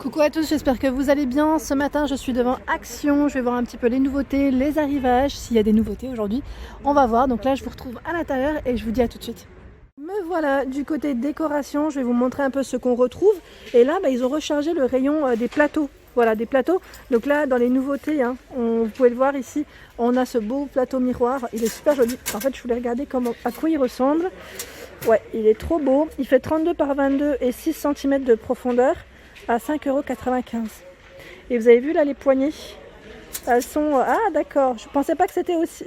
Coucou à tous, j'espère que vous allez bien. Ce matin, je suis devant Action. Je vais voir un petit peu les nouveautés, les arrivages. S'il y a des nouveautés aujourd'hui, on va voir. Donc là, je vous retrouve à l'intérieur et je vous dis à tout de suite. Me voilà du côté décoration. Je vais vous montrer un peu ce qu'on retrouve. Et là, ils ont rechargé le rayon des plateaux. Voilà, des plateaux. Donc là, dans les nouveautés, vous pouvez le voir ici, on a ce beau plateau miroir. Il est super joli. En fait, je voulais regarder à quoi il ressemble. Ouais, il est trop beau. Il fait 32 par 22 et 6 cm de profondeur à 5,95 €. Et vous avez vu là les poignées, elles sont... Ah d'accord, je pensais pas que c'était aussi...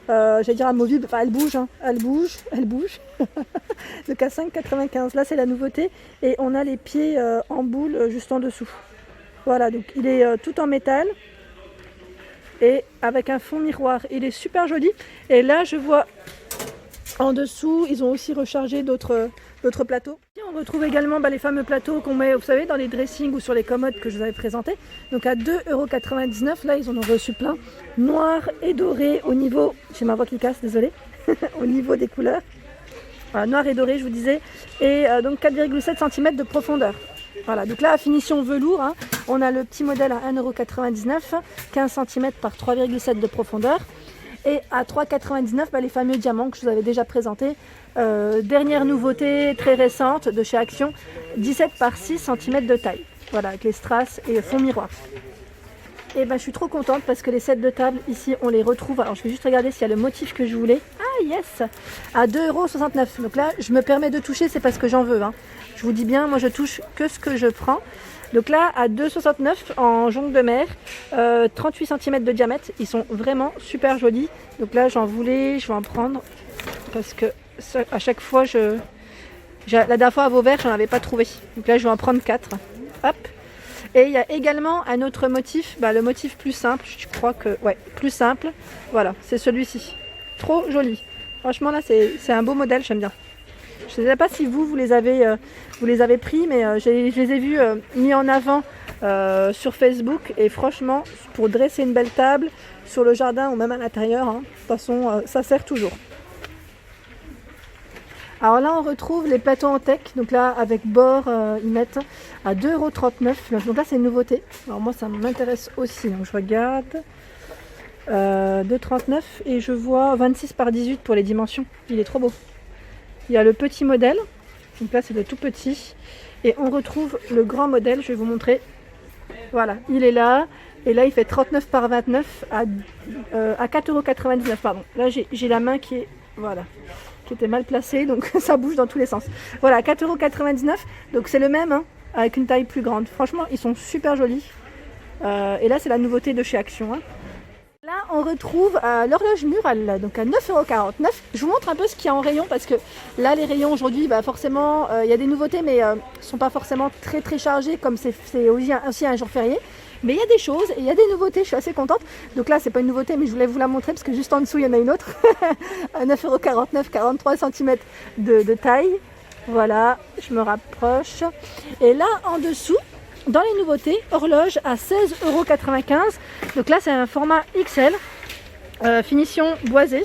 j'allais dire amovible, enfin elles bougent, elles bougent. Donc à 5,95 €, là c'est la nouveauté. Et on a les pieds en boule juste en dessous. Voilà, donc il est tout en métal. Et avec un fond miroir, il est super joli. Et là je vois en dessous, ils ont aussi rechargé d'autres plateaux. Et on retrouve également les fameux plateaux qu'on met, vous savez, dans les dressings ou sur les commodes que je vous avais présentés. Donc à 2,99 €, là ils en ont reçu plein. Noir et doré au niveau, j'ai ma voix qui casse, désolé, au niveau des couleurs. Voilà, noir et doré, je vous disais. Et donc 4,7 cm de profondeur. Voilà, donc là à finition velours, on a le petit modèle à 1,99 €, 15 cm par 3,7 de profondeur. Et à 3,99 €, les fameux diamants que je vous avais déjà présentés. Dernière nouveauté très récente de chez Action, 17 par 6 cm de taille. Voilà, avec les strass et fond miroir. Et je suis trop contente parce que les sets de table ici, on les retrouve. Alors je vais juste regarder s'il y a le motif que je voulais. Ah yes, à 2,69 €. Donc là, je me permets de toucher, c'est parce que j'en veux. Je vous dis bien, moi je touche que ce que je prends. Donc là, à 2,69 € en jonc de mer, 38 cm de diamètre. Ils sont vraiment super jolis. Donc là, j'en voulais, je vais en prendre. Parce que à chaque fois, la dernière fois à Vauvert, j'en avais pas trouvé. Donc là, je vais en prendre 4. Hop. Et il y a également un autre motif, le motif plus simple. Je crois que, ouais, plus simple. Voilà, c'est celui-ci. Trop joli. Franchement, là, c'est un beau modèle, j'aime bien. Je ne sais pas si vous les avez pris, mais je les ai vus mis en avant sur Facebook. Et franchement, pour dresser une belle table sur le jardin ou même à l'intérieur, de toute façon, ça sert toujours. Alors là, on retrouve les plateaux en teck. Donc là, avec bord, ils mettent à 2,39 €. Donc là, c'est une nouveauté. Alors moi, ça m'intéresse aussi. Donc je regarde. 2,39 € et je vois 26 par 18 pour les dimensions. Il est trop beau. Il y a le petit modèle, donc là c'est le tout petit, et on retrouve le grand modèle, je vais vous montrer. Voilà, il est là, et là il fait 39 par 29 à 4,99 €, pardon. Là j'ai la main qui était mal placée, donc ça bouge dans tous les sens. Voilà, 4,99 €, donc c'est le même, avec une taille plus grande. Franchement, ils sont super jolis. Et là c'est la nouveauté de chez Action. Là, on retrouve l'horloge murale, donc à 9,49 €. Je vous montre un peu ce qu'il y a en rayon, parce que là, les rayons aujourd'hui, forcément, il y a des nouveautés, mais ne sont pas forcément très très chargés, comme c'est aussi un jour férié. Mais il y a des choses, et il y a des nouveautés, je suis assez contente. Donc là, c'est pas une nouveauté, mais je voulais vous la montrer, parce que juste en dessous, il y en a une autre. À 9,49 €, 43 cm de taille. Voilà, je me rapproche. Et là, en dessous, dans les nouveautés, horloge à 16,95 €. Donc là, c'est un format XL, finition boisée.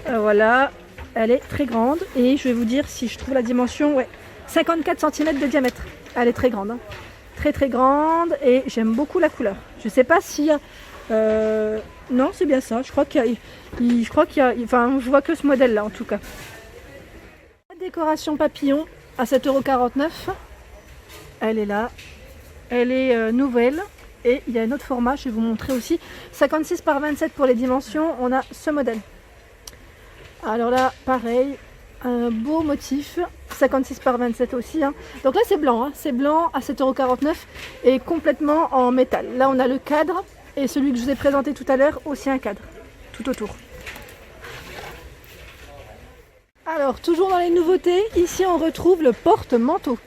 Voilà, elle est très grande. Et je vais vous dire si je trouve la dimension. Ouais, 54 cm de diamètre. Elle est très grande. Très très grande. Et j'aime beaucoup la couleur. Je sais pas si... non, c'est bien ça. Je crois qu'il y a... Enfin, je vois que ce modèle-là en tout cas. La décoration papillon à 7,49 €. Elle est là. Elle est nouvelle et il y a un autre format, je vais vous montrer aussi. 56 par 27 pour les dimensions, on a ce modèle. Alors là, pareil, un beau motif, 56 par 27 aussi. Donc là, c'est blanc, c'est blanc à 7,49 € et complètement en métal. Là, on a le cadre et celui que je vous ai présenté tout à l'heure, aussi un cadre, tout autour. Alors, toujours dans les nouveautés, ici on retrouve le porte-manteau.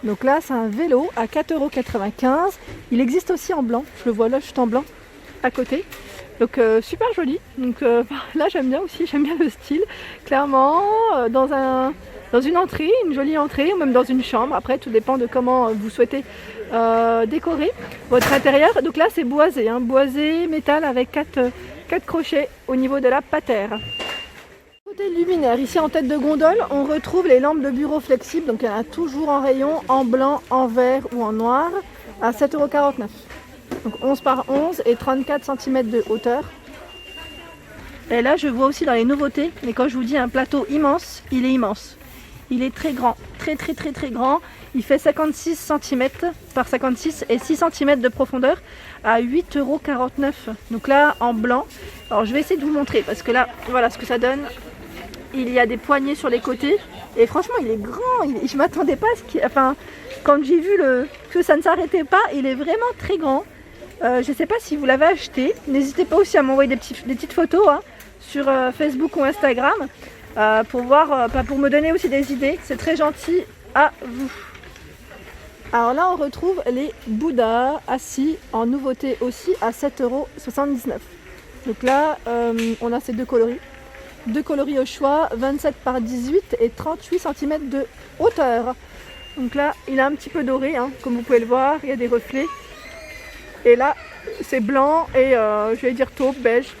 Donc là, c'est un vélo à 4,95 €. Il existe aussi en blanc. Je le vois là, juste en blanc, à côté. Donc super joli. Donc là, j'aime bien aussi. J'aime bien le style. Clairement, dans une entrée, une jolie entrée, ou même dans une chambre. Après, tout dépend de comment vous souhaitez décorer votre intérieur. Donc là, c'est boisé. Boisé, métal avec 4 crochets au niveau de la patère. Côté luminaire, ici en tête de gondole, on retrouve les lampes de bureau flexibles. Donc il y en a toujours en rayon, en blanc, en vert ou en noir, à 7,49 €. Donc 11 par 11 et 34 cm de hauteur. Et là je vois aussi dans les nouveautés, mais quand je vous dis un plateau immense, il est immense. Il est très grand, très grand. Il fait 56 cm par 56 et 6 cm de profondeur à 8,49 €. Donc là en blanc, alors je vais essayer de vous montrer parce que là voilà ce que ça donne. Il y a des poignées sur les côtés et franchement il est grand. Je m'attendais pas à ce qu'il... Enfin, quand j'ai vu que ça ne s'arrêtait pas, il est vraiment très grand. Je ne sais pas si vous l'avez acheté. N'hésitez pas aussi à m'envoyer des petites photos hein, sur Facebook ou Instagram pour voir, pour me donner aussi des idées. C'est très gentil à vous. Alors là on retrouve les Bouddhas assis en nouveauté aussi à 7,79 €. Donc là on a ces deux coloris. Deux coloris au choix, 27 par 18 et 38 cm de hauteur. Donc là il est un petit peu doré hein, comme vous pouvez le voir, il y a des reflets. Et là c'est blanc et je vais dire taupe, beige.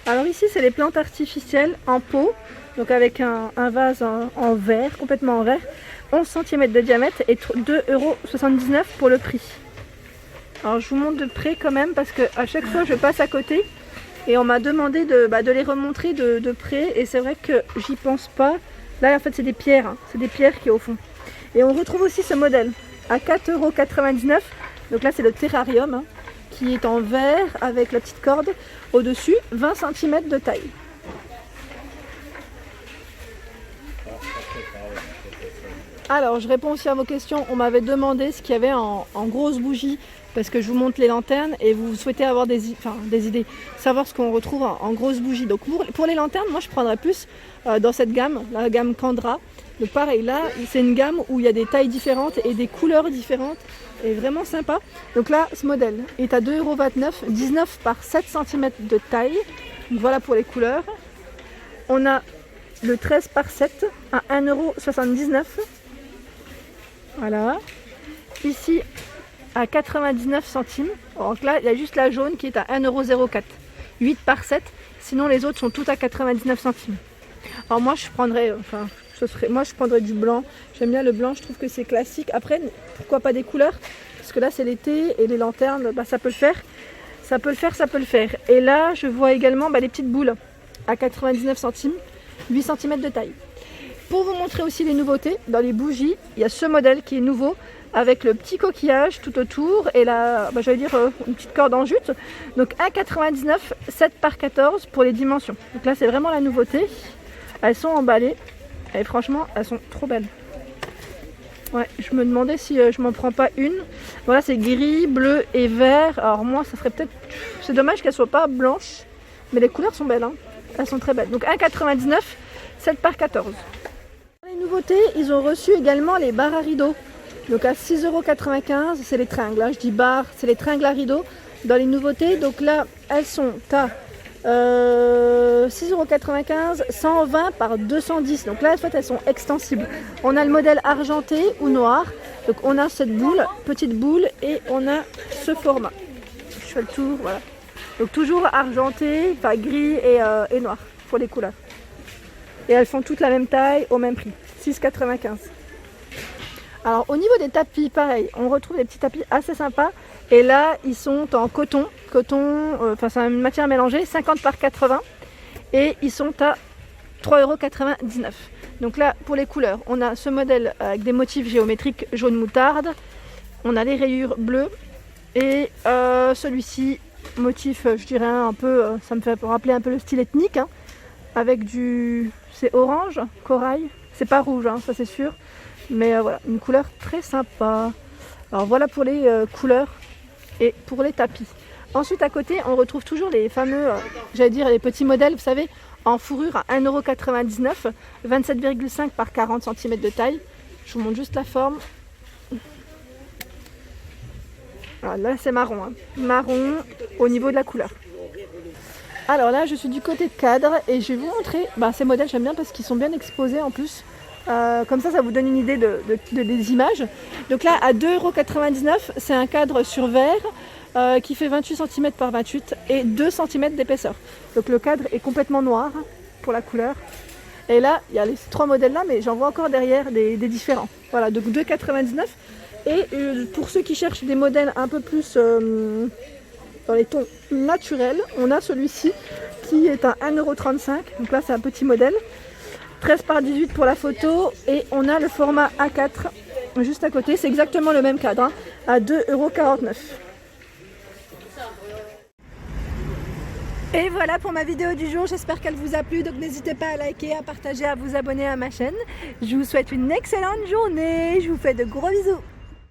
Alors ici c'est les plantes artificielles en pot, donc avec un vase en verre, complètement en verre, 11 cm de diamètre et 2,79 € pour le prix. Alors je vous montre de près quand même parce que à chaque fois je passe à côté et on m'a demandé de les remontrer de près et c'est vrai que j'y pense pas. Là en fait c'est des pierres, hein. C'est des pierres qui est au fond. Et on retrouve aussi ce modèle à 4,99 €. Donc là c'est le terrarium hein, qui est en verre avec la petite corde au-dessus, 20 cm de taille. Alors je réponds aussi à vos questions. On m'avait demandé ce qu'il y avait en grosses bougies parce que je vous montre les lanternes et vous souhaitez avoir des idées, savoir ce qu'on retrouve en grosses bougies. Donc pour les lanternes, moi je prendrais plus dans cette gamme, la gamme Candra. Donc pareil, là c'est une gamme où il y a des tailles différentes et des couleurs différentes et vraiment sympa. Donc là ce modèle est à 2,29 €, 19 par 7 cm de taille. Donc voilà pour les couleurs. On a le 13 par 7 à 1,79 €. Voilà. Ici à 99 centimes. Donc là, il y a juste la jaune qui est à 1,04 €. 8 par 7. Sinon, les autres sont toutes à 99 centimes. Alors moi, je prendrais du blanc. J'aime bien le blanc, je trouve que c'est classique. Après, pourquoi pas des couleurs? Parce que là, c'est l'été et les lanternes, ça peut le faire. Ça peut le faire. Et là, je vois également les petites boules à 99 centimes. 8 cm de taille. Pour vous montrer aussi les nouveautés, dans les bougies, il y a ce modèle qui est nouveau avec le petit coquillage tout autour et la, une petite corde en jute. Donc 1,99 €, 7 par 14 pour les dimensions. Donc là c'est vraiment la nouveauté. Elles sont emballées et franchement elles sont trop belles. Ouais, je me demandais si je m'en prends pas une. Voilà, c'est gris, bleu et vert. Alors moi ça serait peut-être... C'est dommage qu'elles soient pas blanches, mais les couleurs sont belles hein. Elles sont très belles. Donc 1,99 €, 7 par 14. Pour les nouveautés, ils ont reçu également les barres à rideaux. Donc à 6,95 €, c'est les tringles. Hein. Je dis barres, c'est les tringles à rideaux. Dans les nouveautés, donc là, elles sont à 6,95 €, 120 par 210. Donc là, en fait, elles sont extensibles. On a le modèle argenté ou noir. Donc on a cette boule, petite boule, et on a ce format. Je fais le tour, voilà. Donc toujours argenté, enfin gris et noir pour les couleurs. Et elles font toutes la même taille au même prix, 6,95 €. Alors au niveau des tapis, pareil, on retrouve des petits tapis assez sympas. Et là, ils sont en coton, c'est une matière mélangée, 50 par 80. Et ils sont à 3,99 €. Donc là, pour les couleurs, on a ce modèle avec des motifs géométriques jaune moutarde. On a les rayures bleues. Et celui-ci, motif, je dirais un peu, ça me fait rappeler un peu le style ethnique. Hein, avec c'est orange, corail. C'est pas rouge, hein, ça c'est sûr. Mais voilà, une couleur très sympa. Alors voilà pour les couleurs et pour les tapis. Ensuite à côté, on retrouve toujours les fameux, les petits modèles, vous savez, en fourrure à 1,99 €, 27,5 par 40 cm de taille. Je vous montre juste la forme. Alors là c'est marron, hein. Marron au niveau de la couleur. Alors là je suis du côté de cadre et je vais vous montrer ces modèles, j'aime bien parce qu'ils sont bien exposés en plus. Comme ça vous donne une idée des images. Donc là à 2,99 €, c'est un cadre sur verre qui fait 28 cm par 28 et 2 cm d'épaisseur. Donc le cadre est complètement noir pour la couleur. Et là, il y a les 3 modèles là, mais j'en vois encore derrière des différents. Voilà, donc 2,99 €. Et pour ceux qui cherchent des modèles un peu plus dans les tons naturels, on a celui-ci qui est un 1,35 €. Donc là, c'est un petit modèle. 13 par 18 pour la photo. Et on a le format A4 juste à côté. C'est exactement le même cadre, hein, à 2,49 €. Et voilà pour ma vidéo du jour, j'espère qu'elle vous a plu, donc n'hésitez pas à liker, à partager, à vous abonner à ma chaîne. Je vous souhaite une excellente journée, je vous fais de gros bisous.